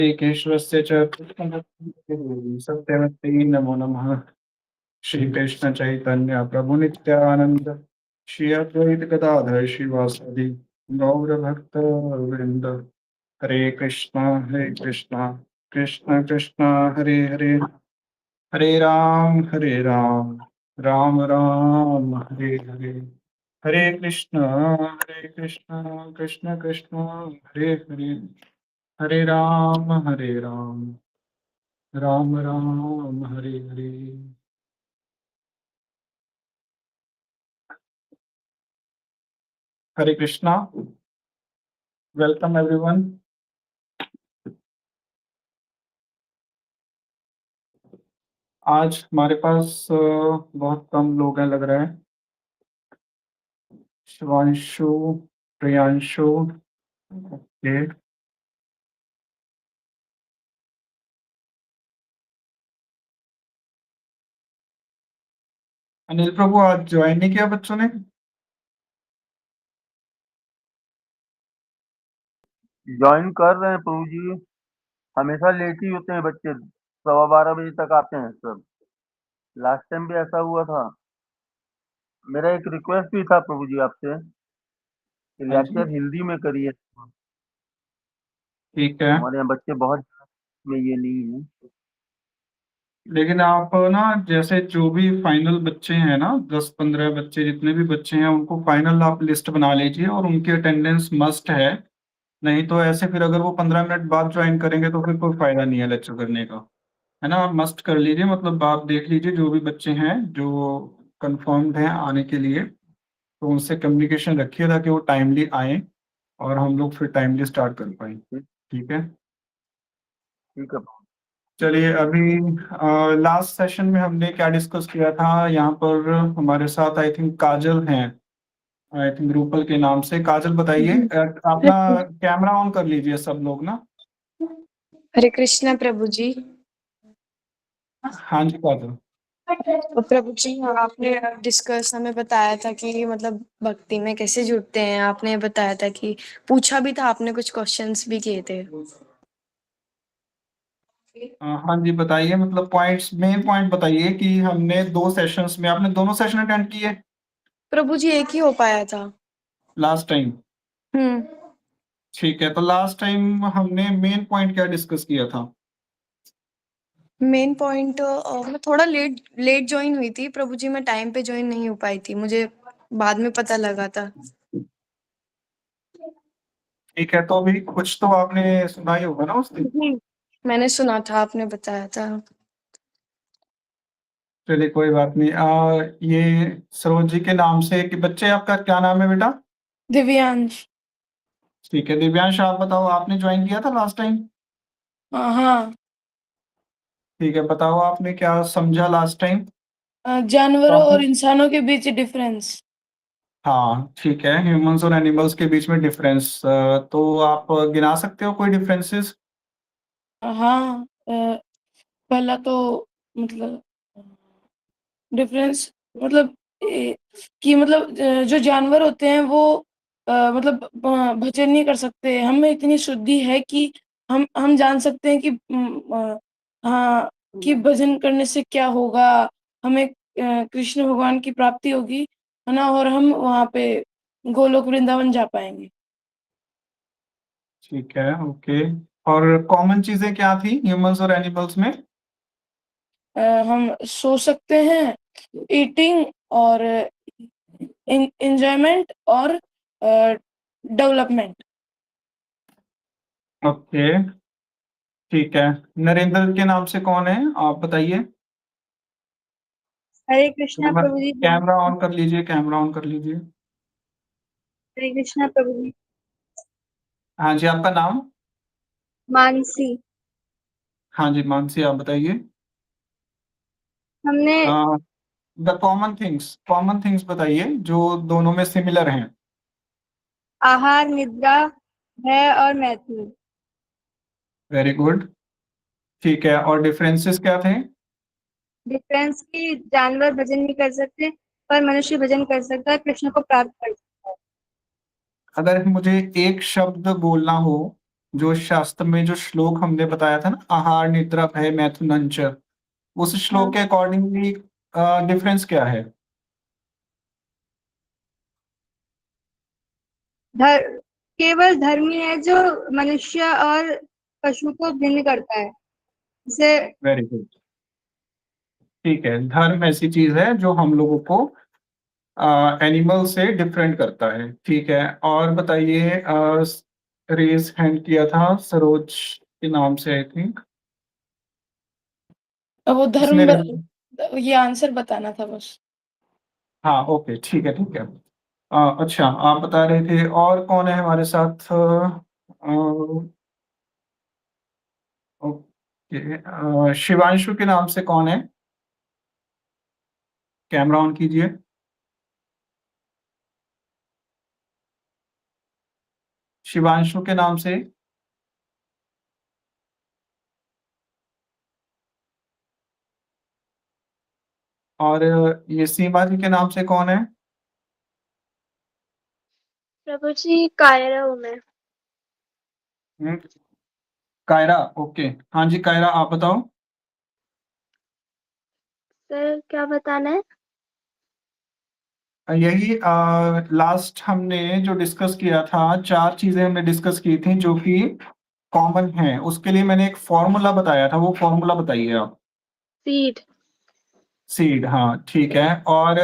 श्रीकेशवस्य च सत्यवती नमो नमः। श्रीकृष्ण चैतन्य प्रभु नित्यानंद श्री अद्वैत गदाधर श्रीवासदि गौर भक्त वृंद। हरे कृष्णा कृष्ण कृष्ण हरे हरे, हरे राम राम राम हरे हरे। हरे कृष्ण कृष्ण कृष्ण हरे हरे, हरे राम राम हरे हरे। हरे कृष्णा, वेलकम एवरीवन। आज हमारे पास बहुत कम लोग हैं लग रहा है। शिवांशु, प्रियांशु, ओके। अनिल प्रभु आज ज्वाइन नहीं किया बच्चों ने? ज्वाइन कर रहे हैं प्रभु जी। हमेशा लेट ही होते हैं बच्चे, 12:15 बजे तक आते हैं सब। लास्ट टाइम भी ऐसा हुआ था। मेरा एक रिक्वेस्ट भी था प्रभु जी आपसे कि हाँ जी, लेक्चर हिंदी में करिए। ठीक है। हमारे यहाँ बच्चे बहुत में ये नहीं है। लेकिन आप ना, जैसे जो भी फाइनल बच्चे हैं ना, 10-15 बच्चे जितने भी बच्चे हैं उनको फाइनल आप लिस्ट बना लीजिए और उनकी अटेंडेंस मस्ट है। नहीं तो ऐसे फिर अगर वो 15 मिनट बाद ज्वाइन करेंगे तो फिर कोई फायदा नहीं है लेक्चर करने का। है ना, आप मस्ट कर लीजिए, मतलब आप देख लीजिए जो भी बच्चे हैं जो कंफर्म्ड हैं आने के लिए, तो उनसे कम्युनिकेशन रखिए ताकि वो टाइमली आए और हम लोग फिर टाइमली स्टार्ट कर पाए। ठीक है, ठीक है। चलिए। अभी लास्ट सेशन में हमने क्या डिस्कस किया था? यहाँ पर हमारे साथ आई थिंक काजल हैं, आई थिंक रूपल के नाम से। काजल बताइए, अपना कैमरा ऑन कर लीजिए सब लोग ना। हरे कृष्णा प्रभु जी। हाँ जी काजल। तो प्रभु जी, आपने डिस्कस हमें बताया था कि मतलब भक्ति में कैसे जुड़ते हैं। आपने बताया था कि पूछा भी था, आपने कुछ क्वेश्चंस भी किए थे। हाँ जी बताइए, मतलब पॉइंट्स, मेन पॉइंट बताइए कि हमने 2 सेशंस में, आपने दोनों सेशन अटेंड किए? प्रभु जी एक ही हो पाया था लास्ट टाइम? हम्म। ठीक है, तो लास्ट टाइम हमने मेन पॉइंट क्या डिस्कस किया था? मेन पॉइंट, मैं थोड़ा लेट लेट ज्वाइन हुई थी प्रभु जी। मैं टाइम पे ज्वाइन नहीं हो पाई थी, मुझे बाद में पता लगा था। ठीक है, तो अभी कुछ तो आपने सुना ही होगा ना उस दिन। जी, मैंने सुना था, आपने बताया था। चलिए कोई बात नहीं। ये सरोज जी के नाम से कि बच्चे, आपका क्या नाम है बेटा? दिव्यांश। ठीक है दिव्यांश, आप बताओ, आपने ज्वाइन किया था लास्ट टाइम? हाँ। ठीक है, बताओ आपने क्या समझा लास्ट टाइम? जानवरों और टॉपिक? इंसानों के बीच डिफरेंस। हाँ ठीक है, ह्यूमंस और एनिमल्स के बीच में डिफरेंस। तो आप गिना सकते हो कोई डिफरेंसेस? हाँ, पहला तो मतलब डिफरेंस मतलब कि मतलब जो जानवर होते हैं वो मतलब भजन नहीं कर सकते। हम में इतनी शुद्धि है कि हम जान सकते हैं कि हाँ, कि भजन करने से क्या होगा। हमें कृष्ण भगवान की प्राप्ति होगी, है ना, और हम वहाँ पे गोलोक वृंदावन जा पाएंगे। ठीक है, ओके। और कॉमन चीजें क्या थी ह्यूमंस और एनिमल्स में? हम सो सकते हैं, ईटिंग और एंजॉयमेंट और डेवलपमेंट। ओके, ठीक है। नरेंद्र के नाम से कौन है, आप बताइए। हरे कृष्णा प्रभु जी। कैमरा ऑन कर लीजिए, कैमरा ऑन कर लीजिए। हरे कृष्णा प्रभु जी। हाँ जी, आपका नाम? मानसी। हाँ जी मानसी, आप बताइए। हमने द कॉमन थिंग्स बताइए जो दोनों में सिमिलर हैं। आहार, निद्रा, भय और मैथुन। वेरी गुड, ठीक है। और डिफरेंसेस क्या थे? डिफरेंस की जानवर भजन नहीं कर सकते पर मनुष्य भजन कर सकता है, कृष्ण को प्राप्त कर सकता है। अगर मुझे एक शब्द बोलना हो जो शास्त्र में जो श्लोक हमने बताया था ना, आहार निद्रा भय मैथुन च, उस श्लोक के अकॉर्डिंगली डिफरेंस क्या है? केवल धर्म ही है जो मनुष्य और पशु को भिन्न करता है। जैसे वेरी गुड, ठीक है। धर्म ऐसी चीज है जो हम लोगों को एनिमल से डिफरेंट करता है, ठीक है। और बताइए, रेज हैंड किया था सरोज के नाम से, आई थिंक। वो किसने ये आंसर बताना था बस। हाँ, ओके, ठीक है, ठीक है। अच्छा, आप बता रहे थे और कौन है हमारे साथ? ओके, शिवांशु के नाम से कौन है? कैमरा ऑन कीजिए। शिवांशु के नाम से। और ये सीमा जी के नाम से कौन है? प्रभु जी कायरा हूँ मैं। हम्म, कायरा, ओके। हाँ जी, कायरा, आप बताओ। सर क्या बताना है? यही लास्ट हमने जो डिस्कस किया था, 4 चीजें हमने डिस्कस की थी जो कि कॉमन है। उसके लिए मैंने एक फॉर्मूला बताया था, वो फॉर्मूला बताइए आप। सीड। सीड, हाँ, ठीक है। और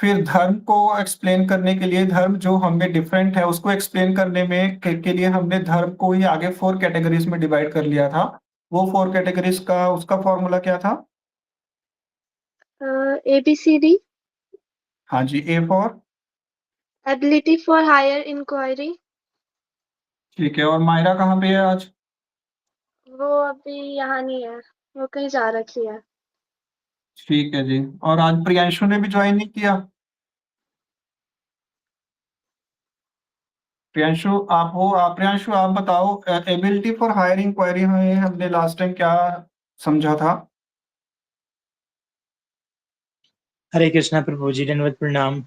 फिर धर्म को एक्सप्लेन करने के लिए, धर्म जो हमें डिफरेंट है उसको एक्सप्लेन करने में के लिए हमने धर्म को ही आगे 4 कैटेगरीज में डिवाइड कर लिया था। वो 4 कैटेगरीज का उसका फॉर्मूला क्या था? ABCD। हाँ जी, A for. Ability for higher inquiry. ठीक है। और मायरा कहाँ पे है आज? वो अभी यहाँ नहीं है, वो कहीं जा रखी है। ठीक है जी। और आज प्रियांशु ने भी ज्वाइन नहीं किया। प्रियांशु आप हो? आप प्रियांशु, आप बताओ, एबिलिटी फॉर हायर इंक्वायरी में हमने लास्ट टाइम क्या समझा था? हरे कृष्णा प्रभु जी, दंडवत प्रणाम।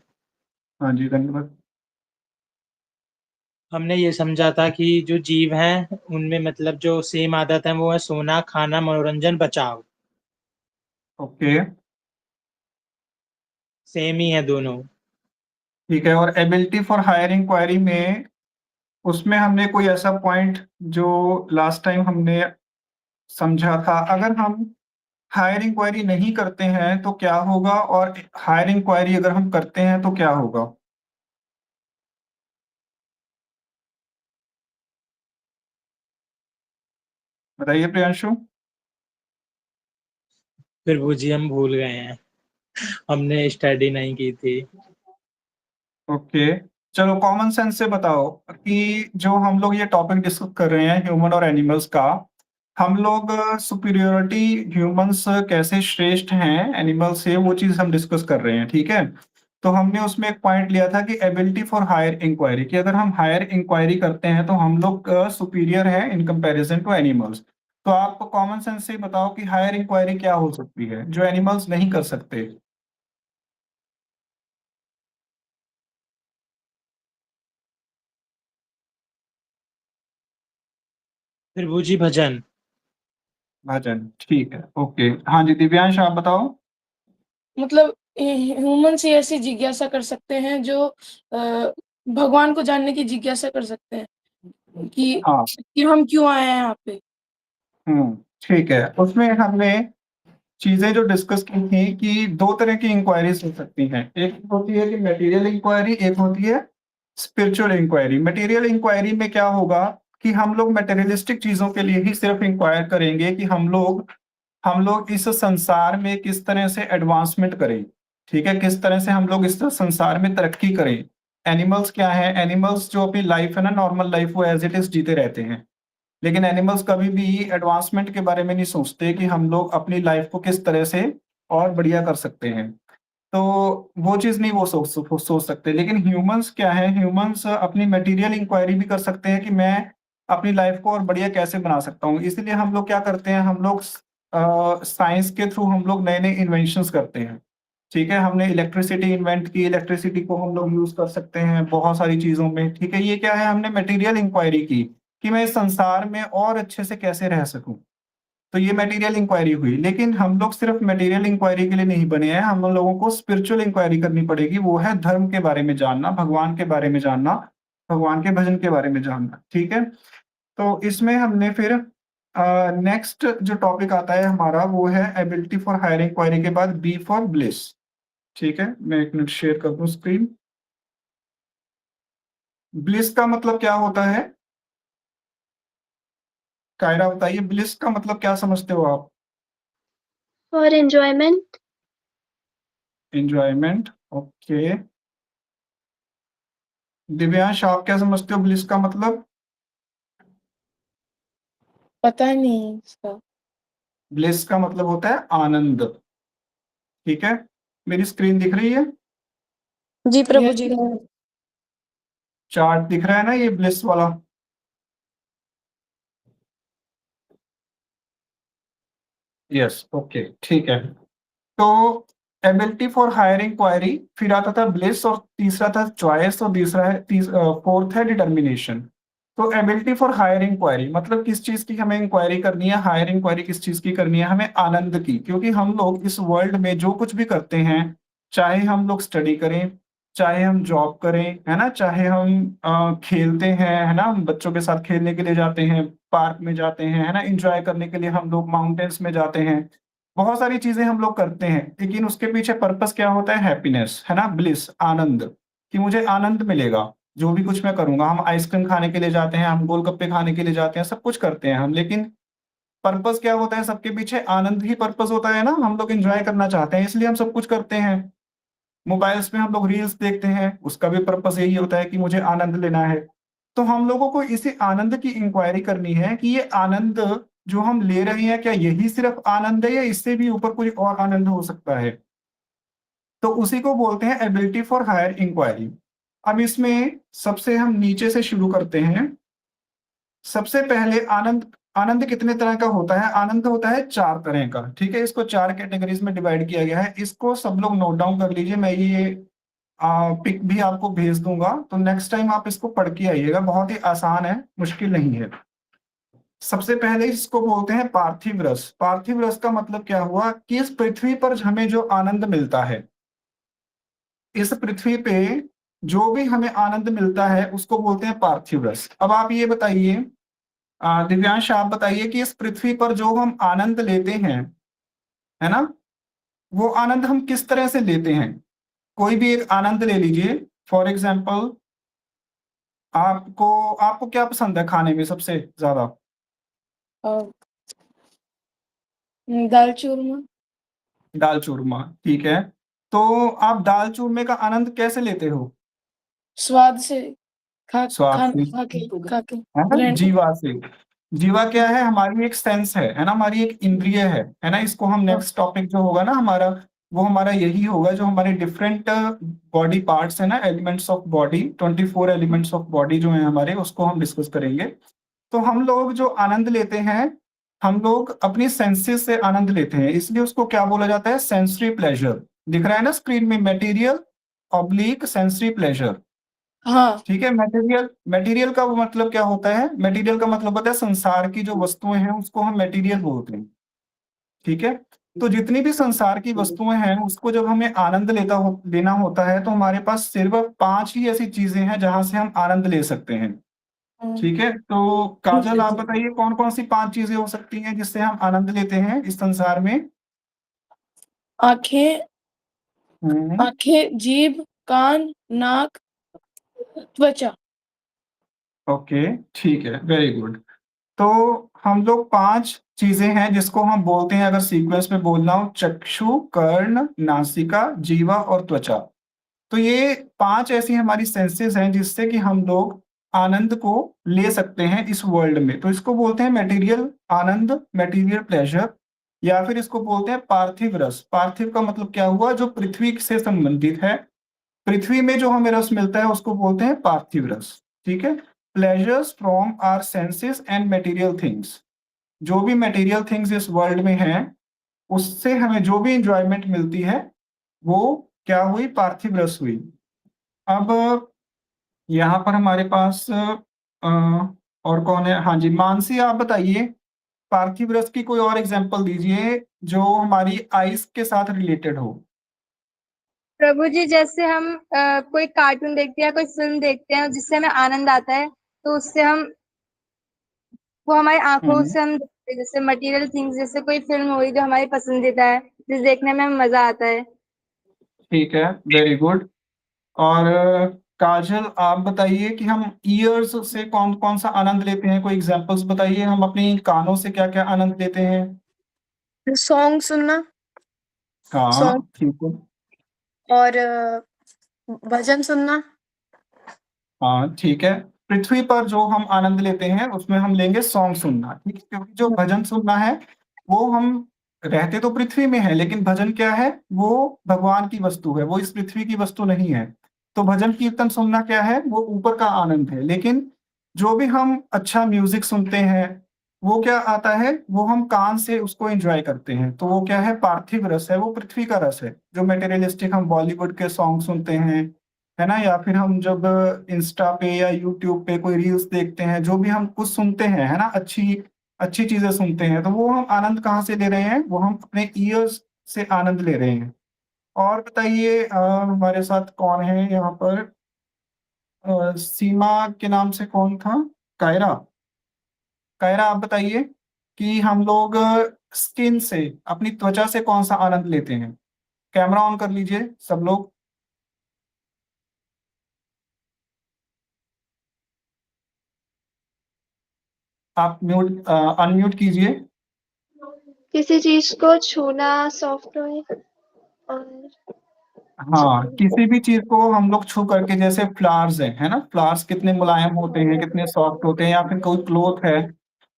हाँ जी, धन्यवाद। हमने ये समझा था कि जो जीव हैं उनमें मतलब जो सेम आदत है वो है सोना, खाना, मनोरंजन, बचाव। ओके, सेम ही है दोनों। ठीक है। और एबिलिटी फॉर हायर इंक्वायरी में, उसमें हमने कोई ऐसा पॉइंट जो लास्ट टाइम हमने समझा था, अगर हम हायर इंक्वायरी नहीं करते हैं तो क्या होगा, और हायर इंक्वायरी अगर हम करते हैं तो क्या होगा? बताइए प्रियांशु। प्रभु जी हम भूल गए हैं, हमने स्टडी नहीं की थी। ओके, चलो कॉमन सेंस से बताओ कि जो हम लोग ये टॉपिक डिस्कस कर रहे हैं ह्यूमन और एनिमल्स का, हम लोग सुपीरियोरिटी, ह्यूमंस कैसे श्रेष्ठ हैं एनिमल से, वो चीज हम डिस्कस कर रहे हैं, ठीक है। तो हमने उसमें एक पॉइंट लिया था कि एबिलिटी फॉर हायर इंक्वायरी, कि अगर हम हायर इंक्वायरी करते हैं तो हम लोग सुपीरियर है इन कंपैरिजन टू एनिमल्स। तो आप कॉमन सेंस से बताओ कि हायर इंक्वायरी क्या हो सकती है जो एनिमल्स नहीं कर सकते? प्रभु जी भजन। भजन, ठीक है, ओके। हाँ जी, दिव्यांश, आप बताओ। मतलब ह्यूमन से ऐसी जिज्ञासा कर सकते हैं जो भगवान को जानने की जिज्ञासा कर सकते हैं हाँ, कि हम क्यों आए हैं यहाँ पे। ठीक है। उसमें हमने चीजें जो डिस्कस की थी कि 2 तरह की इंक्वायरीज हो सकती हैं। एक होती है कि मटेरियल इंक्वायरी, एक होती है स्पिरिचुअल इंक्वायरी। मटेरियल इंक्वायरी में क्या होगा कि हम लोग मटेरियलिस्टिक चीजों के लिए ही सिर्फ इंक्वायर करेंगे कि हम लोग इस संसार में किस तरह से एडवांसमेंट करें, ठीक है, किस तरह से हम लोग इस संसार में तरक्की करें। एनिमल्स क्या है? एनिमल्स जो अपनी लाइफ है ना, नॉर्मल लाइफ, वो एज इट इज जीते रहते हैं। लेकिन एनिमल्स कभी भी एडवांसमेंट के बारे में नहीं सोचते कि हम लोग अपनी लाइफ को किस तरह से और बढ़िया कर सकते हैं। तो वो चीज नहीं वो सोच सकते। लेकिन ह्यूमंस क्या है? ह्यूमंस अपनी मटेरियल इंक्वायरी भी कर सकते हैं कि मैं अपनी लाइफ को और बढ़िया कैसे बना सकता हूँ। इसलिए हम लोग क्या करते हैं, हम लोग साइंस के थ्रू हम लोग नए नए इन्वेंशंस करते हैं, ठीक है। हमने इलेक्ट्रिसिटी इन्वेंट की, इलेक्ट्रिसिटी को हम लोग यूज कर सकते हैं बहुत सारी चीजों में, ठीक है। ये क्या है? हमने मटेरियल इंक्वायरी की कि मैं इस संसार में और अच्छे से कैसे रह सकूं। तो ये मटेरियल इंक्वायरी हुई, लेकिन हम लोग सिर्फ मटेरियल इंक्वायरी के लिए नहीं बने हैं, हम लोगों को स्पिरिचुअल इंक्वायरी करनी पड़ेगी। वो है धर्म के बारे में जानना, भगवान के बारे में जानना, भगवान के भजन के बारे में जानना। ठीक है, तो इसमें हमने फिर नेक्स्ट जो टॉपिक आता है हमारा वो है एबिलिटी फॉर हायर इंक्वायरी के बाद बी फॉर ब्लिस। ठीक है, मैं एक मिनट शेयर कर दूं स्क्रीन। ब्लिस का मतलब क्या होता है? कायरा बताइए, ब्लिस का मतलब क्या समझते हो आप? For enjoyment. Enjoyment, okay. Divyansh, आप क्या समझते हो ब्लिस का मतलब? पता नहीं इसका। ब्लिस का मतलब होता है आनंद। ठीक है, मेरी स्क्रीन दिख रही है? जी प्रभु जी। चार्ट दिख रहा है ना ये ब्लिस वाला? यस, ओके, ठीक है। तो एबिलिटी फॉर हायर इंक्वायरी, फिर आता था ब्लिस, और तीसरा था चॉइस, और तीसरा है फोर्थ है डिटर्मिनेशन। तो एबिलिटी फॉर हायर इंक्वायरी मतलब किस चीज की हमें इंक्वायरी करनी है? हायर इंक्वायरी किस चीज की करनी है? हमें आनंद की। क्योंकि हम लोग इस वर्ल्ड में जो कुछ भी करते हैं, चाहे हम लोग स्टडी करें, चाहे हम जॉब करें, है ना, चाहे हम खेलते हैं, है ना, हम बच्चों के साथ खेलने के लिए जाते हैं, पार्क में जाते हैं, है ना, एंजॉय करने के लिए हम लोग माउंटेन्स में जाते हैं, बहुत सारी चीजें हम लोग करते हैं, लेकिन उसके पीछे पर्पस क्या होता है? हैप्पीनेस, है ना, ब्लिस, आनंद, कि मुझे आनंद मिलेगा जो भी कुछ मैं करूंगा। हम आइसक्रीम खाने के लिए जाते हैं, हम गोलगप्पे खाने के लिए जाते हैं, सब कुछ करते हैं हम, लेकिन पर्पस क्या होता है? सबके पीछे आनंद ही पर्पस होता है ना। हम लोग एंजॉय करना चाहते हैं, इसलिए हम सब कुछ करते हैं। मोबाइल्स में हम लोग रील्स देखते हैं, उसका भी पर्पस यही होता है कि मुझे आनंद लेना है। तो हम लोगों को इसी आनंद की इंक्वायरी करनी है कि ये आनंद जो हम ले रहे हैं, क्या यही सिर्फ आनंद है या इससे भी ऊपर कोई और आनंद हो सकता है? तो उसी को बोलते हैं एबिलिटी फॉर हायर इंक्वायरी। अब इसमें सबसे हम नीचे से शुरू करते हैं। सबसे पहले आनंद, आनंद कितने तरह का होता है? आनंद होता है 4 तरह का। ठीक है, इसको 4 कैटेगरीज में डिवाइड किया गया है। इसको सब लोग नोट डाउन कर लीजिए, मैं ये पिक भी आपको भेज दूंगा, तो नेक्स्ट टाइम आप इसको पढ़ के आइएगा। बहुत ही आसान है, मुश्किल नहीं है। सबसे पहले इसको बोलते हैं पार्थिव रस। पार्थिव रस का मतलब क्या हुआ? कि इस पृथ्वी पर हमें जो आनंद मिलता है, इस पृथ्वी पे जो भी हमें आनंद मिलता है उसको बोलते हैं पार्थिव रस। अब आप ये बताइए, दिव्यांश आप बताइए कि इस पृथ्वी पर जो हम आनंद लेते हैं, है ना, वो आनंद हम किस तरह से लेते हैं? कोई भी एक आनंद ले लीजिए। फॉर एग्जाम्पल, आपको आपको क्या पसंद है खाने में सबसे ज्यादा? दाल चूरमा। दाल चूरमा, ठीक है। तो आप दाल चूरमे का आनंद कैसे लेते हो? स्वाद से। खा स्वाद खा से, खा के है ना, ग्रहण। जीवा से। जीवा क्या है? हमारी एक सेंस है ना, हमारी एक इंद्रिय है ना। इसको हम नेक्स्ट टॉपिक जो होगा ना हमारा, वो हमारा यही होगा, जो हमारे डिफरेंट बॉडी पार्ट्स है ना, elements of body, 24 elements of body जो है हमारे, उसको हम डिस्कस करेंगे। तो हम लोग जो आनंद लेते हैं, हम लोग अपनी सेंसेस से आनंद लेते हैं, इसलिए उसको क्या बोला जाता है? Sensory pleasure. दिख रहा है ना स्क्रीन में, मटेरियल ऑब्लिक सेंसरी प्लेजर। हाँ। ठीक है, मटेरियल, मटेरियल का वो मतलब क्या होता है? मटेरियल का मतलब होता है संसार की जो वस्तुएं हैं उसको हम मटेरियल बोलते हैं। ठीक है, तो जितनी भी संसार की वस्तुएं हैं उसको जब हमें आनंद लेना होता है, तो हमारे पास सिर्फ 5 ही ऐसी चीजें हैं जहां से हम आनंद ले सकते हैं। ठीक है, तो काजल आप बताइए कौन कौन सी 5 चीजें हो सकती हैं जिससे हम आनंद लेते हैं इस संसार में? आंखें, हम्म, आंखें, जीभ, कान, नाक, त्वचा। ओके, ठीक है, वेरी गुड। तो हम लोग 5 चीजें हैं जिसको हम बोलते हैं, अगर सीक्वेंस में बोलना हो, चक्षु, कर्ण, नासिका, जीवा और त्वचा। तो ये 5 ऐसी हमारी सेंसेस हैं जिससे कि हम लोग आनंद को ले सकते हैं इस वर्ल्ड में। तो इसको बोलते हैं मटेरियल आनंद, मटेरियल प्लेजर, या फिर इसको बोलते हैं पार्थिव रस। पार्थिव का मतलब क्या हुआ? जो पृथ्वी से संबंधित है, पृथ्वी में जो हमें रस मिलता है उसको बोलते हैं पार्थिव रस। ठीक है, pleasures from our senses and material things. जो भी मटेरियल थिंग्स इस वर्ल्ड में हैं, उससे हमें जो भी इंजॉयमेंट मिलती है वो क्या हुई? पार्थिव रस हुई। अब यहाँ पर हमारे पास और कौन है? हाँ जी, मानसी आप बताइए, पार्थिव रस की कोई और एग्जांपल दीजिए जो हमारी आइस के साथ रिलेटेड हो। प्रभु जी, जैसे हम कोई कार्टून देखते हैं, कोई फिल्म देखते हैं जिससे हमें आनंद आता है, तो उससे हम वो हमारी आंखों से हम देखते हैं, जैसे मटेरियल थिंग्स, जैसे कोई फिल्म हो रही जो हमारी पसंदीदा है, जिस देखने में हमें मजा आता है। ठीक है, वेरी गुड। और काजल आप बताइए कि हम ईयर्स से कौन कौन सा आनंद लेते हैं, कोई एग्जांपल्स बताइए, हम अपनी कानों से क्या क्या आनंद लेते हैं? सॉन्ग सुनना हाँ सॉन्ग ठीक है। और भजन सुनना। हाँ ठीक है। पृथ्वी पर जो हम आनंद लेते हैं उसमें हम लेंगे सॉन्ग सुनना, ठीक है, क्योंकि जो भजन सुनना है वो हम रहते तो पृथ्वी में है, लेकिन भजन क्या है? वो भगवान की वस्तु है, वो इस पृथ्वी की वस्तु नहीं है। तो भजन कीर्तन सुनना क्या है? वो ऊपर का आनंद है। लेकिन जो भी हम अच्छा म्यूजिक सुनते हैं वो क्या आता है? वो हम कान से उसको एंजॉय करते हैं, तो वो क्या है? पार्थिव रस है, वो पृथ्वी का रस है। जो मेटेरियलिस्टिक हम बॉलीवुड के सॉन्ग सुनते हैं, है ना, या फिर हम जब इंस्टा पे या यूट्यूब पे कोई रील्स देखते हैं, जो भी हम कुछ सुनते हैं, है ना, अच्छी अच्छी चीजें सुनते हैं, तो वो हम आनंद कहाँ से ले रहे हैं? वो हम अपने ईयर्स से आनंद ले रहे हैं। और बताइए हमारे साथ कौन है यहाँ पर? सीमा के नाम से कौन था? कायरा। कायरा आप बताइए कि हम लोग स्किन से, अपनी त्वचा से कौन सा आनंद लेते हैं? कैमरा ऑन कर लीजिए सब लोग। आप म्यूट अनम्यूट कीजिए। किसी चीज को छूना, सॉफ्ट टॉय और हाँ, किसी भी चीज को हम लोग छू करके, जैसे फ्लावर्स है ना, फ्लावर्स कितने मुलायम होते हैं, कितने सॉफ्ट होते हैं, या फिर कोई क्लोथ है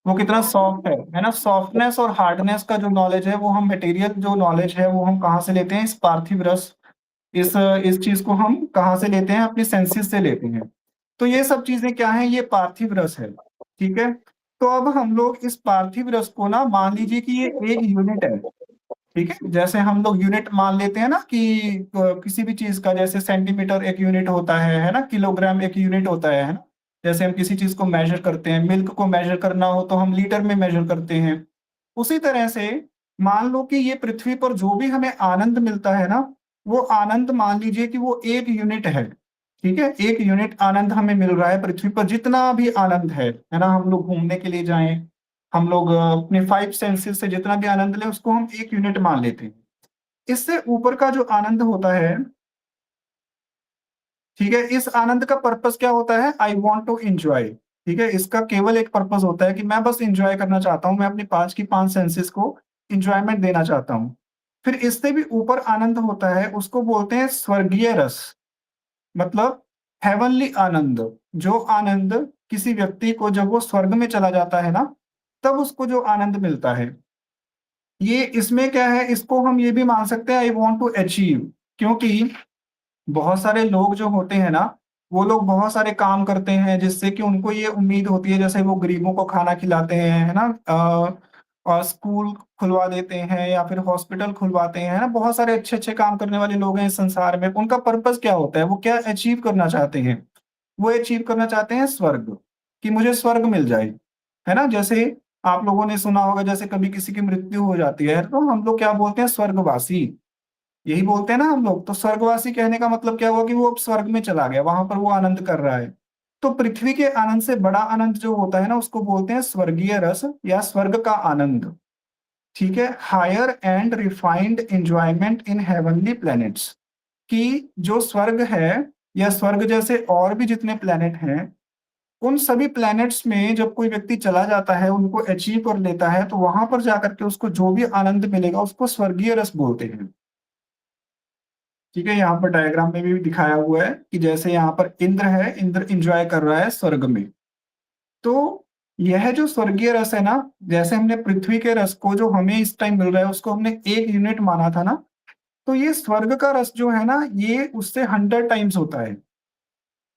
वो कितना सॉफ्ट है ना। सॉफ्टनेस और हार्डनेस का जो नॉलेज है वो हम, मटेरियल जो नॉलेज है वो हम कहाँ से लेते हैं? इस पार्थिव रस, इस चीज को हम कहाँ से लेते हैं? अपनी सेंसेस से लेते हैं। तो ये सब चीजें क्या है? ये पार्थिव रस है, ठीक है। तो अब हम लोग इस पार्थिव रस को ना, मान लीजिए कि ये एक यूनिट है, ठीक है। जैसे हम लोग यूनिट मान लेते हैं ना कि किसी भी चीज का, जैसे सेंटीमीटर एक यूनिट होता है ना, किलोग्राम एक यूनिट होता है ना। जैसे हम किसी चीज को मेजर करते हैं, मिल्क को मेजर करना हो तो हम लीटर में मेजर करते हैं। उसी तरह से मान लो कि ये पृथ्वी पर जो भी हमें आनंद मिलता है ना, वो आनंद मान लीजिए कि वो एक यूनिट है, ठीक है। एक यूनिट आनंद हमें मिल रहा है पृथ्वी पर। जितना भी आनंद है ना, हम लोग घूमने के लिए जाएं, हम लोग अपने 5 सेंसेस से जितना भी आनंद लें उसको हम एक यूनिट मान लेते हैं। इससे ऊपर का जो आनंद होता है, ठीक है, इस आनंद का पर्पस क्या होता है? आई वॉन्ट टू एंजॉय, ठीक है। इसका केवल एक पर्पस होता है कि मैं बस एंजॉय करना चाहता हूँ, मैं अपनी 5 की 5 सेंसेस को एंजॉयमेंट देना चाहता हूँ। फिर इससे भी ऊपर आनंद होता है, उसको बोलते हैं स्वर्गीय रस, मतलब हेवनली आनंद। जो आनंद किसी व्यक्ति को जब वो स्वर्ग में चला जाता है ना, तब उसको जो आनंद मिलता है, ये इसमें क्या है? इसको हम ये भी मान सकते हैं, आई वॉन्ट टू अचीव। क्योंकि बहुत सारे लोग जो होते हैं ना, वो लोग बहुत सारे काम करते हैं जिससे कि उनको ये उम्मीद होती है, जैसे वो गरीबों को खाना खिलाते हैं, है ना, और स्कूल खुलवा देते हैं या फिर हॉस्पिटल खुलवाते हैं, है ना। बहुत सारे अच्छे अच्छे काम करने वाले लोग हैं इस संसार में। उनका पर्पस क्या होता है? वो क्या अचीव करना चाहते हैं? वो अचीव करना चाहते हैं स्वर्ग, कि मुझे स्वर्ग मिल जाए, है ना। जैसे आप लोगों ने सुना होगा, जैसे कभी किसी की मृत्यु हो जाती है तो हम लोग क्या बोलते हैं? स्वर्गवासी, यही बोलते हैं ना हम लोग। तो स्वर्गवासी कहने का मतलब क्या हुआ? कि वो अब स्वर्ग में चला गया, वहां पर वो आनंद कर रहा है। तो पृथ्वी के आनंद से बड़ा आनंद जो होता है ना, उसको बोलते हैं स्वर्गीय रस या स्वर्ग का आनंद, ठीक है। Higher and refined enjoyment in heavenly planets, कि जो स्वर्ग है या स्वर्ग जैसे और भी जितने प्लैनेट हैं, उन सभी प्लैनेट्स में जब कोई व्यक्ति चला जाता है, उनको अचीव कर लेता है, तो वहां पर जाकर के उसको जो भी आनंद मिलेगा उसको स्वर्गीय रस बोलते हैं, ठीक है। यहाँ पर डायग्राम में भी दिखाया हुआ है कि जैसे यहाँ पर इंद्र है, इंद्र एंजॉय कर रहा है स्वर्ग में। तो यह जो स्वर्गीय रस है ना, जैसे हमने पृथ्वी के रस को जो हमें इस टाइम मिल रहा है उसको हमने एक यूनिट माना था ना, तो ये स्वर्ग का रस जो है ना, ये उससे 100 टाइम्स होता है,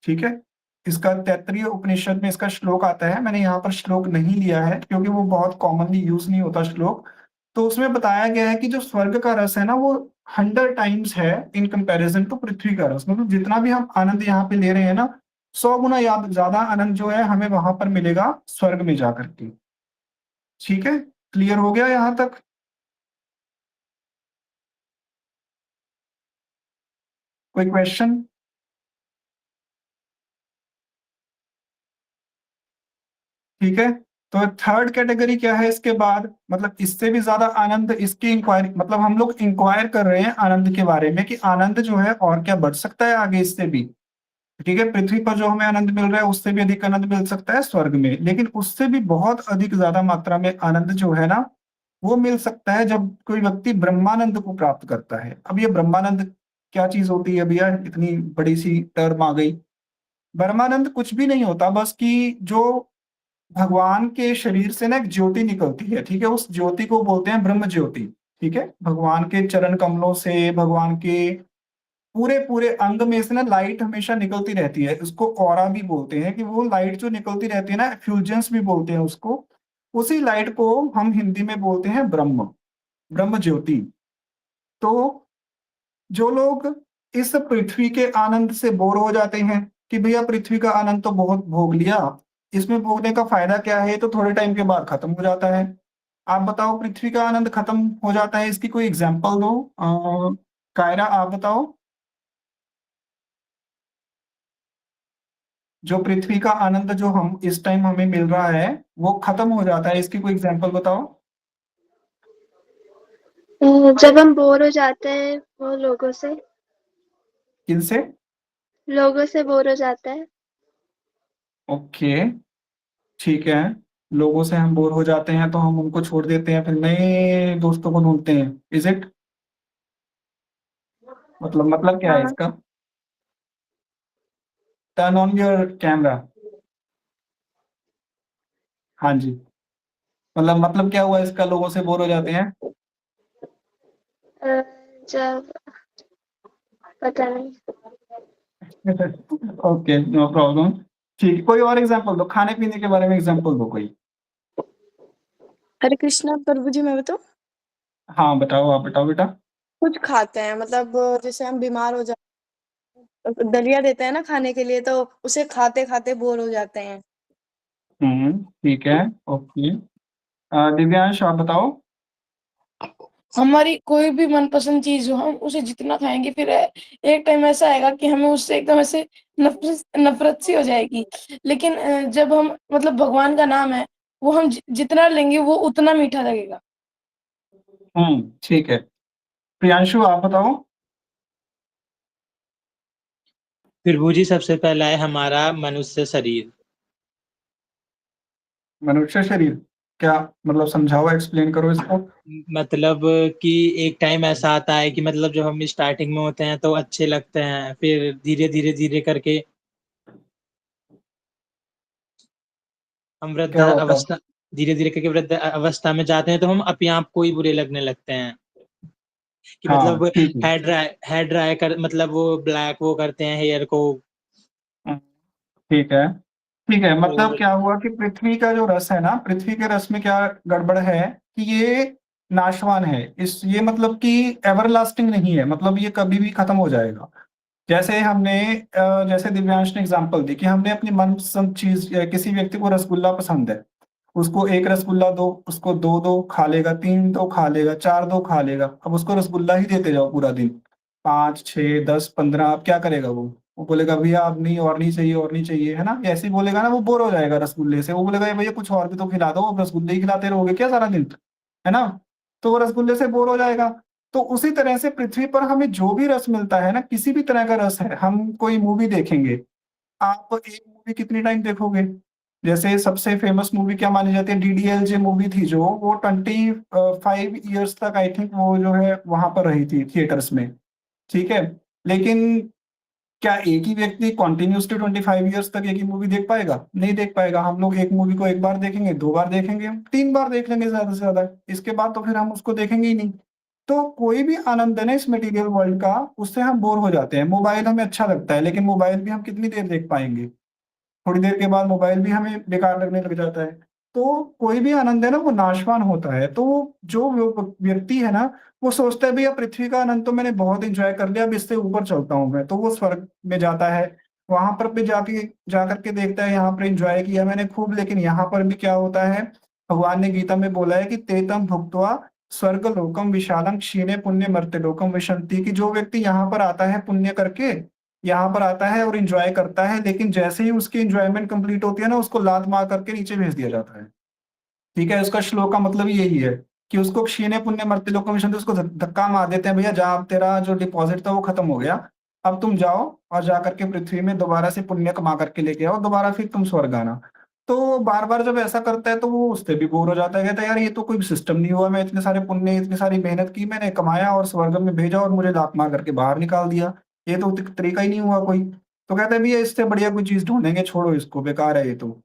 ठीक है। इसका तैत्तरीय उपनिषद में इसका श्लोक आता है। मैंने यहाँ पर श्लोक नहीं लिया है क्योंकि वो बहुत कॉमनली यूज नहीं होता श्लोक। तो उसमें बताया गया है कि जो स्वर्ग का रस है ना, वो 100 टाइम्स है इन कंपैरिजन टू पृथ्वी का रस। मतलब जितना भी हम आनंद यहाँ पे ले रहे हैं ना, 100 गुना ज्यादा आनंद जो है हमें वहां पर मिलेगा स्वर्ग में जाकर के। ठीक है, क्लियर हो गया यहां तक? कोई क्वेश्चन? ठीक है, तो थर्ड कैटेगरी क्या है इसके बाद, मतलब इससे भी ज्यादा आनंद, इसकी इंक्वायरी, मतलब हम लोग इंक्वायर कर रहे हैं आनंद के बारे में कि आनंद जो है और क्या बढ़ सकता है आगे इससे भी। ठीक है, पृथ्वी पर जो हमें आनंद मिल रहा है उससे भी अधिक आनंद मिल सकता है स्वर्ग में, लेकिन उससे भी बहुत अधिक ज्यादा मात्रा में आनंद जो है ना वो मिल सकता है जब कोई व्यक्ति ब्रह्मानंद को प्राप्त करता है। अब ये ब्रह्मानंद क्या चीज होती है भैया, इतनी बड़ी सी टर्म आ गई। ब्रह्मानंद कुछ भी नहीं होता, बस कि जो भगवान के शरीर से ना एक ज्योति निकलती है, ठीक है, उस ज्योति को बोलते हैं ब्रह्म ज्योति। ठीक है, भगवान के चरण कमलों से, भगवान के पूरे पूरे अंग में से ना लाइट हमेशा निकलती रहती है, उसको ऑरा भी बोलते हैं, कि वो लाइट जो निकलती रहती है ना, एफ्यूजेंस भी बोलते हैं उसको। उसी लाइट को हम हिंदी में बोलते हैं ब्रह्म, ब्रह्म ज्योति। तो जो लोग इस पृथ्वी के आनंद से बोर हो जाते हैं कि भैया पृथ्वी का आनंद तो बहुत भोग लिया, इसमें भोगने का फायदा क्या है, तो थोड़े टाइम के बाद खत्म हो जाता है। आप बताओ, पृथ्वी का आनंद खत्म हो जाता है, इसकी कोई एग्जांपल दो। कायरा आप बताओ, जो पृथ्वी का आनंद जो हम इस टाइम हमें मिल रहा है वो खत्म हो जाता है, इसकी कोई एग्जांपल बताओ। जब हम बोर हो जाते हैं वो किनसे? लोगों से बोर हो जाते हैं। ओके, ठीक है, लोगों से हम बोर हो जाते हैं तो हम उनको छोड़ देते हैं, फिर नए दोस्तों को ढूंढते हैं, इज इट? मतलब क्या है हाँ। इसका? Turn on your camera. हाँ जी, मतलब क्या हुआ इसका, लोगों से बोर हो जाते हैं? जब पता नहीं। Okay, no problem. ठीक, कोई और एग्जांपल दो, खाने पीने के बारे में एग्जांपल दो कोई। हरे कृष्णा प्रभु जी, मैं बताऊं? हाँ बताओ, आप बताओ बेटा। कुछ खाते हैं, मतलब जैसे हम बीमार हो जाते, दलिया देते हैं ना खाने के लिए, तो उसे खाते खाते बोर हो जाते हैं। ठीक है, ओके। दिव्यांश आप बताओ। हमारी कोई भी मनपसंद चीज हो, हम उसे जितना खाएंगे फिर एक टाइम ऐसा आएगा कि हमें उससे एकदम ऐसे नफरत नफरत सी हो जाएगी। लेकिन जब हम, मतलब भगवान का नाम है, वो हम जितना लेंगे वो उतना मीठा लगेगा। ठीक है, प्रियांशु आप बताओ। प्रभु जी सबसे पहला है हमारा मनुष्य शरीर। मनुष्य शरीर? क्या मतलब, समझाओ, एक्सप्लेन करो इसको। मतलब कि एक टाइम ऐसा आता है कि मतलब जब हम स्टार्टिंग में होते हैं तो अच्छे लगते हैं, फिर धीरे धीरे धीरे करके हम वृद्ध क्या होता है? अवस्था धीरे धीरे करके वृद्ध अवस्था में जाते हैं तो हम अपने आप को ही बुरे लगने लगते हैं। कि हाँ मतलब ठीक है। हेयर ड्राई कर, मतलब वो ब्लैक वो करते हैं हेयर को। हम्म, ठीक है, ठीक है, मतलब और क्या हुआ कि पृथ्वी का जो रस है ना, पृथ्वी के रस में क्या गड़बड़ है कि ये नाशवान है, इस ये मतलब कि एवरलास्टिंग नहीं है, मतलब ये कभी भी खत्म हो जाएगा। जैसे हमने जैसे दिव्यांश ने एग्जांपल दी कि हमने अपनी मनपसंद चीज, किसी व्यक्ति को रसगुल्ला पसंद है, उसको एक रसगुल्ला दो, उसको दो दो खा लेगा, तीन दो खा लेगा, चार दो खा लेगा, अब उसको रसगुल्ला ही देते जाओ पूरा दिन, 5 6 10 15, अब क्या करेगा वो बोलेगा भैया अब नहीं, और नहीं चाहिए, और नहीं चाहिए, है ना, ऐसे ही बोलेगा ना, वो बोर हो जाएगा रसगुल्ले से, वो बोलेगा "ये भैया कुछ और भी तो खिला दो, अब रसगुल्ले ही खिलाते रहोगे क्या सारा दिन", है ना, तो वो रसगुल्ले से बोर हो जाएगा। तो उसी तरह से पृथ्वी पर हमें जो भी रस मिलता है ना, किसी भी तरह का रस है, हम कोई मूवी देखेंगे, आप एक मूवी कितनी टाइम देखोगे? जैसे सबसे फेमस मूवी क्या मानी जाती है, डीडीएलजे मूवी थी जो, वो 25 ईयर्स तक आई थिंक वो जो है वहां पर रही थी थिएटर्स में। ठीक है, लेकिन क्या एक ही व्यक्ति कॉन्टिन्यूसली 25 ईयर्स तक एक ही मूवी देख पाएगा? नहीं देख पाएगा। हम लोग एक मूवी को एक बार देखेंगे, दो बार देखेंगे, 3 बार देख लेंगे ज्यादा से ज्यादा, इसके बाद तो फिर हम उसको देखेंगे ही नहीं। तो कोई भी आनंद है ना इस मटेरियल वर्ल्ड का, उससे हम बोर हो जाते हैं। मोबाइल हमें अच्छा लगता है, लेकिन मोबाइल भी हम कितनी देर देख पाएंगे? थोड़ी देर के बाद मोबाइल भी हमें बेकार लगने लग जाता है। तो कोई भी आनंद है ना वो नाशवान होता है। तो जो व्यक्ति है ना, वो सोचता है भैया पृथ्वी का आनंद तो मैंने बहुत एंजॉय कर लिया, अब इससे ऊपर चलता हूँ मैं, तो वो स्वर्ग में जाता है। वहां पर भी जाकर के देखता है यहाँ पर एंजॉय किया मैंने खूब, लेकिन यहाँ पर भी क्या होता है, भगवान ने गीता में बोला है कि तेतम भुक्त्वा स्वर्ग लोकम विशालम क्षीणे पुण्य मर्त्य लोकम विशंति, कि जो व्यक्ति यहाँ पर आता है पुण्य करके, यहाँ पर आता है और एंजॉय करता है, लेकिन जैसे ही उसकी एंजॉयमेंट कंप्लीट होती है ना, उसको लात मार करके नीचे भेज दिया जाता है। ठीक है, उसका श्लोक का मतलब यही है कि उसको क्षीणे पुण्य मर्त्य लोकम विशंति, उसको धक्का मार देते हैं, भैया जहाँ तेरा जो डिपॉजिट था वो खत्म हो गया, अब तुम जाओ और जाकर के पृथ्वी में दोबारा से पुण्य कमा करके लेके आओ, दोबारा फिर तुम स्वर्ग आना। तो बार बार जब ऐसा करता है तो वो उससे भी बोर हो जाता है, कहता है यार ये तो कोई सिस्टम नहीं हुआ, मैं इतने सारे पुण्य इतनी सारी मेहनत की, मैंने कमाया और स्वर्ग में भेजा और मुझे लात मार करके बाहर निकाल दिया, ये तो तरीका ही नहीं हुआ कोई। तो कहता है भैया इससे बढ़िया कोई चीज ढूंढेंगे, छोड़ो इसको, बेकार है ये तो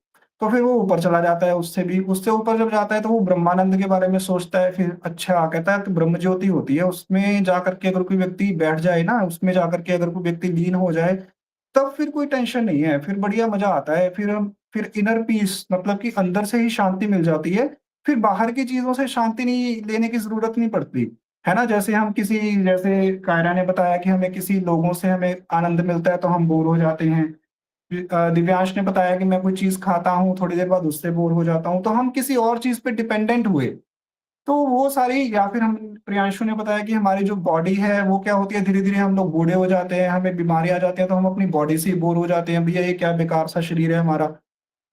फिर वो ऊपर चला जाता है, उससे ऊपर जब जाता है तो वो ब्रह्मानंद के बारे में सोचता है, फिर अच्छा कहता है तो ब्रह्म ज्योति होती है, उसमें जाकर के अगर कोई व्यक्ति बैठ जाए ना, उसमें जाकर के अगर कोई व्यक्ति लीन हो जाए, तब फिर कोई टेंशन नहीं है, फिर बढ़िया मजा आता है, फिर इनर पीस, मतलब कि अंदर से ही शांति मिल जाती है, फिर बाहर की चीजों से शांति नहीं लेने की जरूरत नहीं पड़ती, है ना। जैसे कायरा ने बताया कि हमें किसी लोगों से हमें आनंद मिलता है तो हम बोर हो जाते हैं, दिव्यांश ने बताया कि मैं कोई चीज खाता हूँ थोड़ी देर बाद उससे बोर हो जाता हूँ, तो हम किसी और चीज पे डिपेंडेंट हुए, तो वो सारी, या फिर हम, प्रियांशु ने बताया कि हमारी जो बॉडी है वो क्या होती है, धीरे धीरे हम लोग बूढ़े हो जाते हैं, हमें बीमारी आ जाती है, तो हम अपनी बॉडी से ही बोर हो जाते हैं, भैया ये क्या बेकार सा शरीर है हमारा।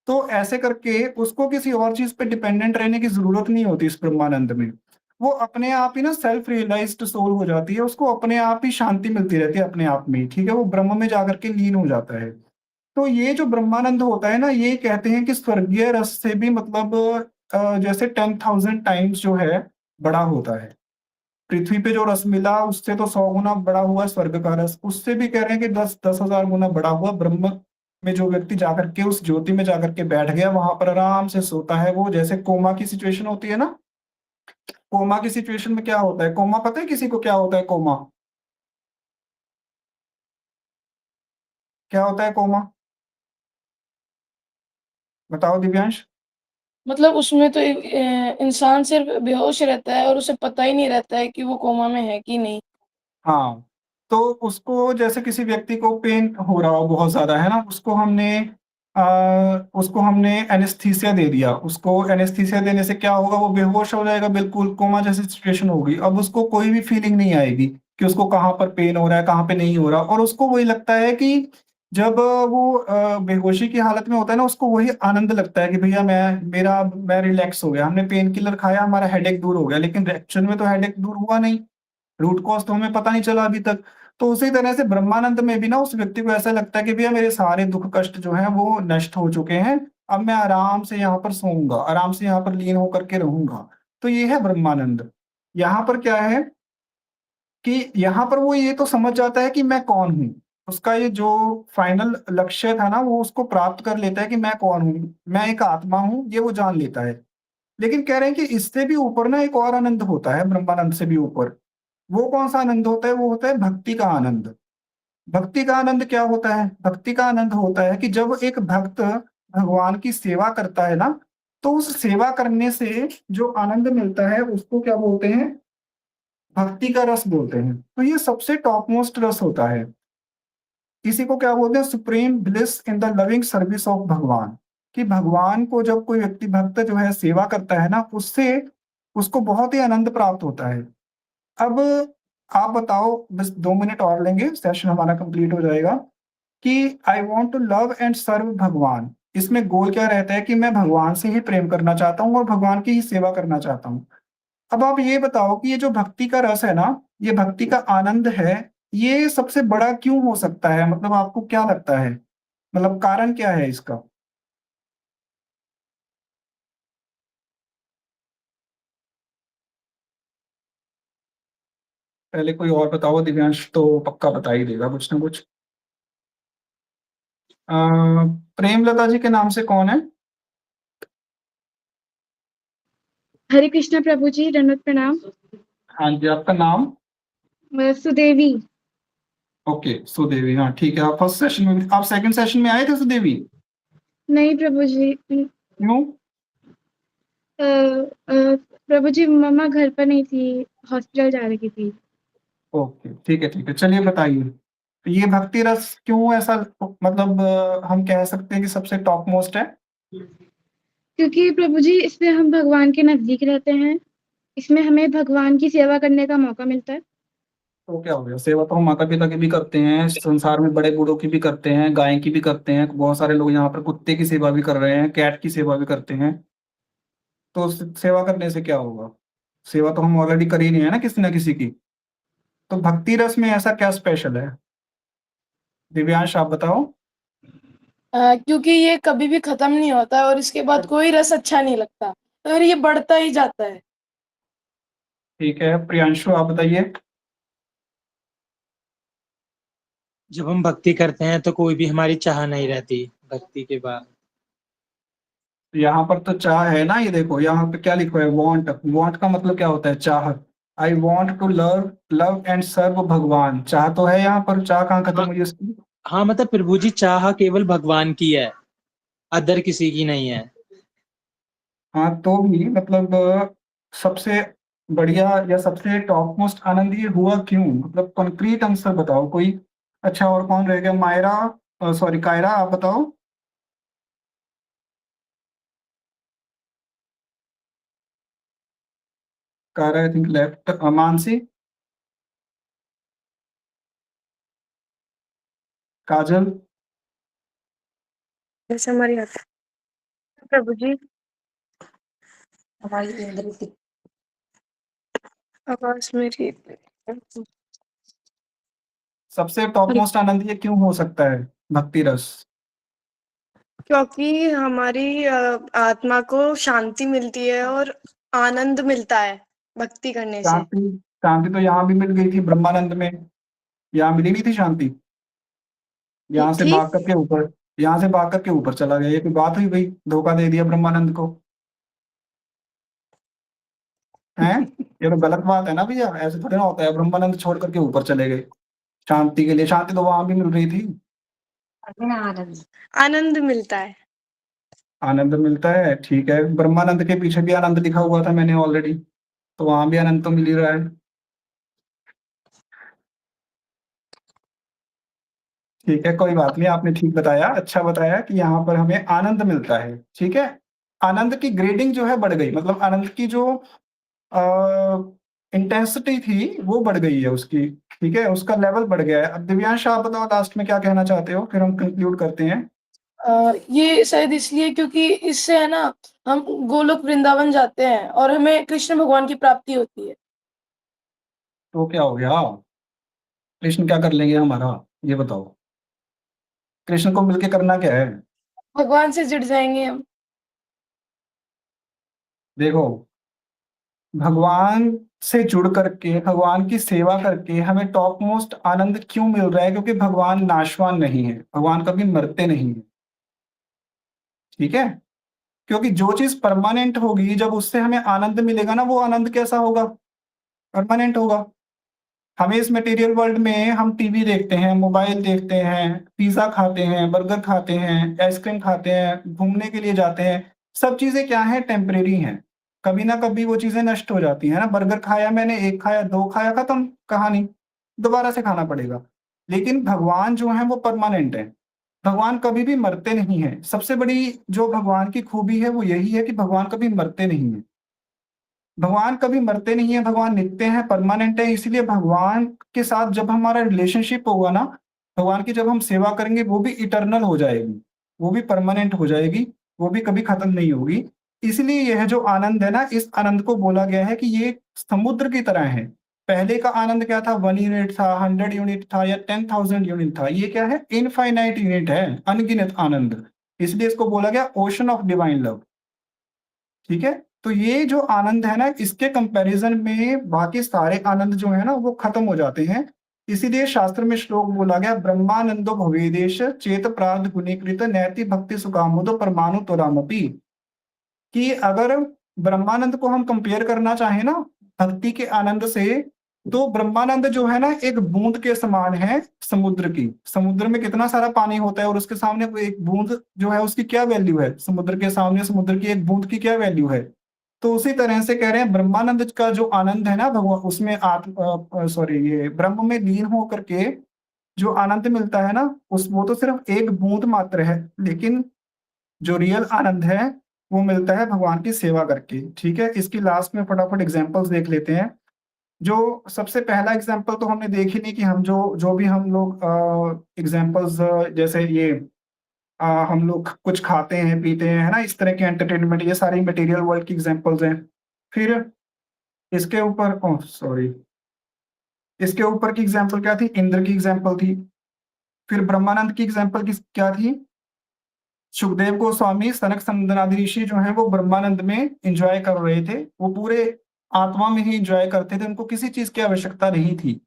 तो ऐसे करके उसको किसी और चीज पे डिपेंडेंट रहने की जरूरत नहीं होती इस ब्रह्मानंद में, वो अपने आप ही ना सेल्फ रियलाइज्ड सोल हो जाती है, उसको अपने आप ही शांति मिलती रहती है अपने आप में ही, ठीक है, वो ब्रह्म में जाकर के लीन हो जाता है। तो ये जो ब्रह्मानंद होता है ना, ये कहते हैं कि स्वर्गीय रस से भी मतलब जैसे 10,000 टाइम्स जो है बड़ा होता है। पृथ्वी पे जो रस मिला उससे तो 100 गुना बड़ा हुआ स्वर्ग का रस, उससे भी कह रहे हैं कि 10,000 गुना बड़ा हुआ ब्रह्म में जो व्यक्ति जाकर के उस ज्योति में जाकर के बैठ गया, वहां पर आराम से सोता है, वो जैसे कोमा की सिचुएशन होती है ना, कोमा की सिचुएशन में क्या होता है, कोमा पता है किसी को क्या होता है, कोमा क्या होता है, कोमा बताओ दिव्यांश। मतलब उसमें तो इंसान सिर्फ बेहोश रहता है और उसे पता ही नहीं रहता है कि वो कोमा में है कि नहीं। हाँ, तो उसको जैसे किसी व्यक्ति को पेन हो रहा हो बहुत ज्यादा, है ना, उसको हमने एनेस्थीसिया दे दिया, उसको एनेस्थीसिया देने से क्या होगा, वो बेहोश हो जाएगा, बिल्कुल कोमा जैसी सिचुएशन होगी, अब उसको कोई भी फीलिंग नहीं आएगी कि उसको कहाँ पर पेन हो रहा है कहाँ पे नहीं हो रहा, और उसको वही लगता है कि जब वो बेहोशी की हालत में होता है ना, उसको वही आनंद लगता है कि भैया मैं रिलैक्स हो गया, हमने पेन किलर खाया, हमारा हेडेक दूर हो गया, लेकिन एक्चुअल में तो हेडेक दूर हुआ नहीं, रूट कॉज तो हमें पता नहीं चला अभी तक। तो उसी तरह से ब्रह्मानंद में भी ना उस व्यक्ति को ऐसा लगता है कि भैया मेरे सारे दुख कष्ट जो हैं वो नष्ट हो चुके हैं, अब मैं आराम से यहाँ पर सोऊंगा, आराम से यहाँ पर लीन होकर के रहूंगा। तो ये है ब्रह्मानंद। यहाँ पर क्या है कि यहाँ पर वो ये तो समझ जाता है कि मैं कौन हूँ, उसका ये जो फाइनल लक्ष्य था ना वो उसको प्राप्त कर लेता है कि मैं कौन हूँ, मैं एक आत्मा हूँ, ये वो जान लेता है। लेकिन कह रहे हैं कि इससे भी ऊपर ना एक और आनंद होता है, ब्रह्मानंद से भी ऊपर। वो कौन सा आनंद होता है, वो होता है भक्ति का आनंद। भक्ति का आनंद क्या होता है, भक्ति का आनंद होता है कि जब एक भक्त भगवान की सेवा करता है ना, तो उस सेवा करने से जो आनंद मिलता है उसको क्या बोलते हैं, भक्ति का रस बोलते हैं। तो ये सबसे टॉप मोस्ट रस होता है, इसी को क्या बोलते हैं, supreme bliss in the loving service of भगवान। कि भगवान को जब कोई व्यक्ति भक्त जो है सेवा करता है ना, उससे उसको बहुत ही आनंद प्राप्त होता है। अब आप बताओ, बस 2 मिनट और लेंगे, सेशन हमारा कंप्लीट हो जाएगा, कि I want to love and serve भगवान, इसमें गोल क्या रहता है कि मैं भगवान से ही प्रेम करना चाहता हूँ और भगवान की ही सेवा करना चाहता हूँ। अब आप ये बताओ कि ये जो भक्ति का रस है ना, ये भक्ति का आनंद है, ये सबसे बड़ा क्यों हो सकता है, मतलब आपको क्या लगता है, मतलब कारण क्या है इसका। पहले कोई और बताओ, दिव्यांश तो पक्का बता ही देगा कुछ ना कुछ। प्रेमलता जी के नाम से कौन है। हरे कृष्णा प्रभु जी, दंडवत प्रणाम। हाँ जी, आपका नाम। सुदेवी। ओके, सुदेवी, हाँ ठीक है, आप फर्स्ट सेशन में, आप सेकंड सेशन में आए थे सुदेवी। नहीं प्रभु जी। क्यों। प्रभु जी मम्मा घर पर नहीं थी, हॉस्पिटल जा रही थी। ओके ठीक है, चलिए बताइए ये भक्ति रस क्यों ऐसा, मतलब हम कह सकते हैं कि सबसे टॉप मोस्ट है? क्योंकि प्रभु जी इसमें हम भगवान के नजदीक रहते हैं, इसमें हमें भगवान की सेवा करने का मौका मिलता है। तो क्या हो गया, सेवा तो हम माता पिता की भी करते हैं, संसार में बड़े बूढ़ों की भी करते हैं, गाय की भी करते हैं, बहुत सारे लोग यहाँ पर कुत्ते की सेवा भी कर रहे हैं, कैट की सेवा भी करते हैं। तो सेवा करने से क्या होगा? सेवा तो हम ऑलरेडी कर ही रहे हैं ना किसी ना किसी की। तो भक्ति रस में ऐसा क्या स्पेशल है? दिव्यांश आप बताओ। क्योंकि ये कभी भी खत्म नहीं होता और इसके बाद कोई रस अच्छा नहीं लगता, और ये बढ़ता ही जाता है। ठीक है, प्रियांशु आप बताइए। जब हम भक्ति करते हैं तो कोई भी हमारी चाह नहीं रहती भक्ति के बाद। यहाँ पर तो चाह है ना, ये देखो यहाँ पे क्या लिखा है, वांट। वांट का मतलब क्या होता है? चाह। I want to love love and serve भगवान। चाह तो है यहाँ पर, चाह कहाँ खत्म हुई उसकी? हाँ मतलब प्रभु जी चाह केवल भगवान की है, अदर किसी की नहीं है। हाँ तो भी मतलब सबसे बढ़िया या सबसे टॉप मोस्ट आनंद ये हुआ क्यों? मतलब कंक्रीट आंसर बताओ कोई। अच्छा, और कौन रह गया? मायरा, सॉरी कायरा, आप बताओ। Kaira I think left. Mansi, Kajal, जैसे हमारी आता प्रभु जी आवाज मेरी। सबसे टॉप मोस्ट आनंद ये क्यों हो सकता है? भक्ति रस। क्योंकि हमारी आत्मा को शांति मिलती है और आनंद मिलता है भक्ति करने से। शांति, शांति तो यहाँ भी मिल गई थी ब्रह्मानंद में। यहाँ मिली नहीं थी शांति? यहाँ से ठीक। भाग करके ऊपर, यहाँ से भाग करके ऊपर चला गया, ये कोई बात हुई भाई? धोखा दे दिया ब्रह्मानंद को, हैं? ये तो गलत बात है ना भैया, ऐसे थोड़ी ना होता है ब्रह्मानंद छोड़ करके ऊपर चले गए शांति के लिए। शांति तो वहां भी मिल रही थी। आनंद मिलता है। आनंद मिलता है, ठीक है। ब्रह्मानंद के पीछे भी आनंद लिखा हुआ था मैंने ऑलरेडी, तो वहां भी आनंद तो मिल ही रहा है। ठीक है, कोई बात नहीं, आपने ठीक बताया, अच्छा बताया कि यहाँ पर हमें आनंद मिलता है। ठीक है, आनंद की ग्रेडिंग जो है बढ़ गई, मतलब आनंद की जो इंटेंसिटी थी वो बढ़ गई है उसकी। ठीक है, उसका लेवल बढ़ गया है। अब दिव्यांश आप बताओ लास्ट में क्या कहना चाहते हो, फिर हम कंक्लूड करते हैं। ये शायद इसलिए क्योंकि इससे है ना, हम गोलोक वृंदावन जाते हैं और हमें कृष्ण भगवान की प्राप्ति होती है। तो क्या हो गया? कृष्ण क्या कर लेंगे हमारा, ये बताओ? कृष्ण को मिलके करना क्या है? भगवान से जुड़ जाएंगे हम। देखो, भगवान से जुड़ करके, भगवान की सेवा करके हमें टॉप मोस्ट आनंद क्यों मिल रहा है? क्योंकि भगवान नाशवान नहीं है, भगवान कभी मरते नहीं है। ठीक है, क्योंकि जो चीज परमानेंट होगी, जब उससे हमें आनंद मिलेगा ना, वो आनंद कैसा होगा? परमानेंट होगा। हमें इस मटेरियल वर्ल्ड में हम टीवी देखते हैं, मोबाइल देखते हैं, पिज्जा खाते हैं, बर्गर खाते हैं, आइसक्रीम खाते हैं, घूमने के लिए जाते हैं, सब चीजें क्या हैं? टेम्परेरी हैं। कभी ना कभी वो चीजें नष्ट हो जाती हैं ना। बर्गर खाया मैंने, एक खाया, दो खाया, खत्म कहानी, दोबारा से खाना पड़ेगा। लेकिन भगवान जो है वो परमानेंट है, भगवान कभी भी मरते नहीं है। सबसे बड़ी जो भगवान की खूबी है वो यही है कि भगवान कभी मरते नहीं है। भगवान कभी मरते नहीं है, भगवान नित्य है, परमानेंट है। इसलिए भगवान के साथ जब हमारा रिलेशनशिप होगा ना, भगवान की जब हम सेवा करेंगे, वो भी इटर्नल हो जाएगी, वो भी परमानेंट हो जाएगी, वो भी कभी खत्म नहीं होगी। इसलिए यह जो आनंद है ना, इस आनंद को बोला गया है कि ये समुद्र की तरह है। पहले का आनंद क्या था? 1 यूनिट था, 100 यूनिट था, या 10,000 यूनिट था। ये क्या है? इनफाइनाइट यूनिट है, अनगिनत आनंद। इसलिए इसको बोला गया ओशन ऑफ डिवाइन लव। ठीक है, तो ये जो आनंद है ना, इसके कंपैरिजन में बाकी सारे आनंद जो है ना, वो खत्म हो जाते हैं। इसीलिए शास्त्र में श्लोक बोला गया, ब्रह्मानंदो भवेदेश चेत प्रार्थ गुणीकृत नैति भक्ति सुकामुदो परमाणु त्वरामपि। कि अगर ब्रह्मानंद को हम कंपेयर करना चाहें ना भक्ति के आनंद से, तो ब्रह्मानंद जो है ना, एक बूंद के समान है समुद्र की। समुद्र में कितना सारा पानी होता है और उसके सामने वो एक बूंद जो है, उसकी क्या वैल्यू है? समुद्र के सामने समुद्र की एक बूंद की क्या वैल्यू है? तो उसी तरह से कह रहे हैं, ब्रह्मानंद का जो आनंद है ना भगवान, उसमें ये ब्रह्म में लीन हो करके जो आनंद मिलता है ना वो तो सिर्फ एक बूंद मात्र है, लेकिन जो रियल आनंद है वो मिलता है भगवान की सेवा करके। ठीक है, इसकी लास्ट में फटाफट एग्जांपल्स देख लेते हैं। जो सबसे पहला एग्जांपल तो हमने देख ही नहीं कि हम जो जो भी हम लोग एग्जांपल्स जैसे ये हम लोग कुछ खाते हैं पीते हैं, है ना, इस तरह के एंटरटेनमेंट, ये सारी मटेरियल वर्ल्ड की एग्जांपल्स हैं। फिर इसके ऊपर सॉरी इसके ऊपर की एग्जांपल क्या थी? इंद्र की एग्जांपल थी। फिर ब्रह्मानंद की एग्जांपल क्या थी? सुखदेव गोस्वामी, सनक सनंदनादि ऋषि जो हैं वो ब्रह्मानंद में एंजॉय कर रहे थे, वो पूरे आत्मा में ही एंजॉय करते थे, उनको किसी चीज की आवश्यकता नहीं थी।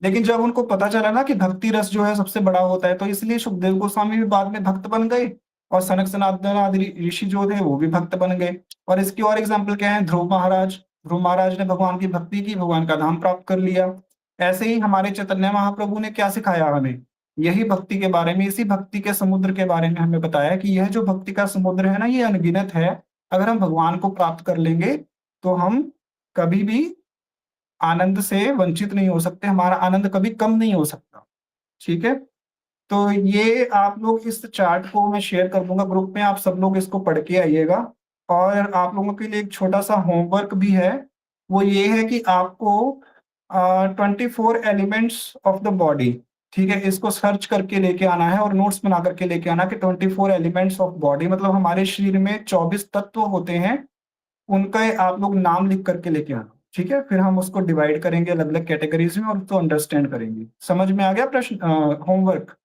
लेकिन जब उनको पता चला ना कि भक्ति रस जो है सबसे बड़ा होता है, तो इसलिए सुखदेव गोस्वामी भी बाद में भक्त बन गए और सनक सनंदन आदि ऋषि जो थे वो भी भक्त बन गए। और इसकी और एग्जाम्पल क्या है? ध्रुव महाराज ने भगवान की भक्ति की, भगवान का धाम प्राप्त कर लिया। ऐसे ही हमारे चैतन्य महाप्रभु ने क्या सिखाया हमें? यही भक्ति के बारे में, इसी भक्ति के समुद्र के बारे में हमें बताया कि यह जो भक्ति का समुद्र है ना, ये अनगिनत है। अगर हम भगवान को प्राप्त कर लेंगे तो हम कभी भी आनंद से वंचित नहीं हो सकते, हमारा आनंद कभी कम नहीं हो सकता। ठीक है, तो ये आप लोग इस चार्ट को मैं शेयर कर दूंगा ग्रुप में, आप सब लोग इसको पढ़ के आइएगा। और आप लोगों के लिए एक छोटा सा होमवर्क भी है, वो ये है कि आपको 24 एलिमेंट्स ऑफ द बॉडी, ठीक है, इसको सर्च करके लेके आना है और नोट्स बना करके लेके आना कि 24 एलिमेंट्स ऑफ बॉडी मतलब हमारे शरीर में 24 तत्व होते हैं, उनका आप लोग नाम लिख करके लेके आना। ठीक है, फिर हम उसको डिवाइड करेंगे अलग अलग कैटेगरीज में और उसको अंडरस्टैंड करेंगे। समझ में आ गया प्रश्न होमवर्क?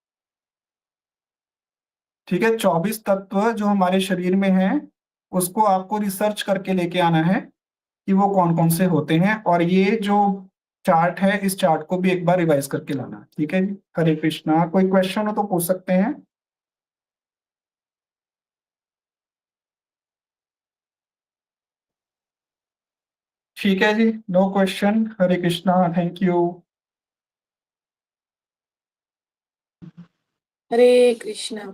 ठीक है, 24 तत्व जो हमारे शरीर में हैं उसको आपको रिसर्च करके लेके आना है कि वो कौन कौन से होते हैं, और ये जो चार्ट है इस चार्ट को भी एक बार रिवाइज करके लाना। ठीक है जी, हरे कृष्णा। कोई क्वेश्चन हो तो पूछ सकते हैं। ठीक है जी, no question. Hare Krishna, thank you. Hare Krishna.